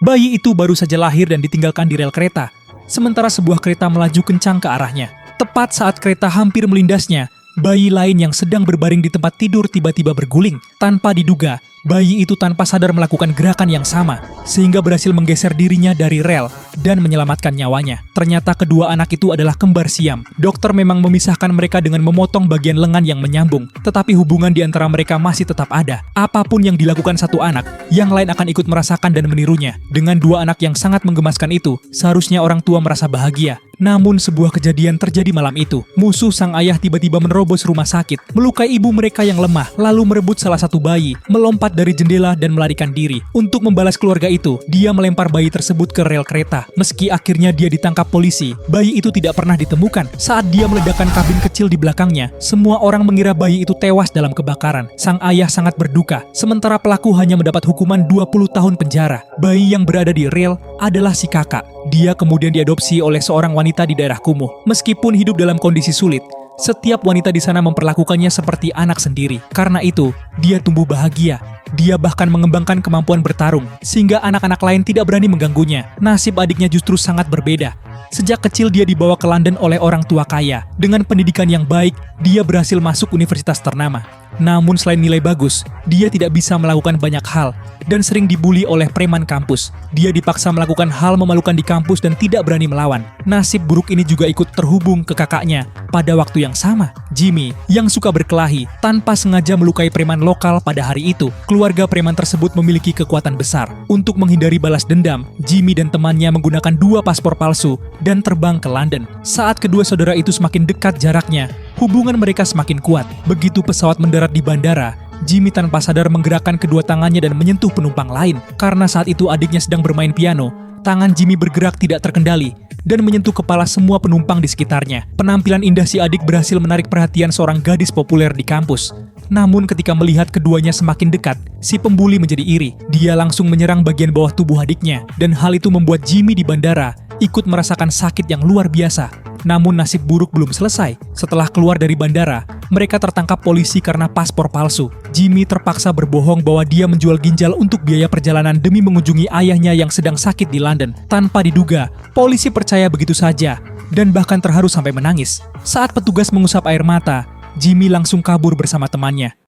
Bayi itu baru saja lahir dan ditinggalkan di rel kereta, sementara sebuah kereta melaju kencang ke arahnya. Tepat saat kereta hampir melindasnya, bayi lain yang sedang berbaring di tempat tidur tiba-tiba berguling. Tanpa diduga, bayi itu tanpa sadar melakukan gerakan yang sama, sehingga berhasil menggeser dirinya dari rel dan menyelamatkan nyawanya. Ternyata kedua anak itu adalah kembar siam. Dokter memang memisahkan mereka dengan memotong bagian lengan yang menyambung, tetapi hubungan di antara mereka masih tetap ada. Apapun yang dilakukan satu anak, yang lain akan ikut merasakan dan menirunya. Dengan dua anak yang sangat menggemaskan itu, seharusnya orang tua merasa bahagia. Namun sebuah kejadian terjadi malam itu. Musuh sang ayah tiba-tiba menerobos rumah sakit, melukai ibu mereka yang lemah, lalu merebut salah satu bayi, melompat dari jendela dan melarikan diri. Untuk membalas keluarga itu, dia melempar bayi tersebut ke rel kereta. Meski akhirnya dia ditangkap polisi, bayi itu tidak pernah ditemukan. Saat dia meledakkan kabin kecil di belakangnya, semua orang mengira bayi itu tewas dalam kebakaran. Sang ayah sangat berduka, sementara pelaku hanya mendapat hukuman 20 tahun penjara. Bayi yang berada di rel adalah si kakak. Dia kemudian diadopsi oleh seorang wanita di daerah kumuh. Meskipun hidup dalam kondisi sulit, setiap wanita di sana memperlakukannya seperti anak sendiri. Karena itu, dia tumbuh bahagia. Dia bahkan mengembangkan kemampuan bertarung, sehingga anak-anak lain tidak berani mengganggunya. Nasib adiknya justru sangat berbeda. Sejak kecil dia dibawa ke London oleh orang tua kaya. Dengan pendidikan yang baik, dia berhasil masuk universitas ternama. Namun selain nilai bagus, dia tidak bisa melakukan banyak hal dan sering dibully oleh preman kampus. Dia dipaksa melakukan hal memalukan di kampus dan tidak berani melawan. Nasib buruk ini juga ikut terhubung ke kakaknya. Pada waktu yang sama, Jimmy, yang suka berkelahi, tanpa sengaja melukai preman lokal pada hari itu. Keluarga preman tersebut memiliki kekuatan besar. Untuk menghindari balas dendam, Jimmy dan temannya menggunakan 2 paspor palsu dan terbang ke London. Saat kedua saudara itu semakin dekat jaraknya, hubungan mereka semakin kuat. Begitu pesawat mendarat di bandara, Jimmy tanpa sadar menggerakkan kedua tangannya dan menyentuh penumpang lain. Karena saat itu adiknya sedang bermain piano, tangan Jimmy bergerak tidak terkendali dan menyentuh kepala semua penumpang di sekitarnya. Penampilan indah si adik berhasil menarik perhatian seorang gadis populer di kampus. Namun ketika melihat keduanya semakin dekat, si pembuli menjadi iri. Dia langsung menyerang bagian bawah tubuh adiknya, dan hal itu membuat Jimmy di bandara ikut merasakan sakit yang luar biasa. Namun nasib buruk belum selesai. Setelah keluar dari bandara, mereka tertangkap polisi karena paspor palsu. Jimmy terpaksa berbohong bahwa dia menjual ginjal untuk biaya perjalanan demi mengunjungi ayahnya yang sedang sakit di London. Tanpa diduga, polisi percaya begitu saja dan bahkan terharu sampai menangis. Saat petugas mengusap air mata, Jimmy langsung kabur bersama temannya.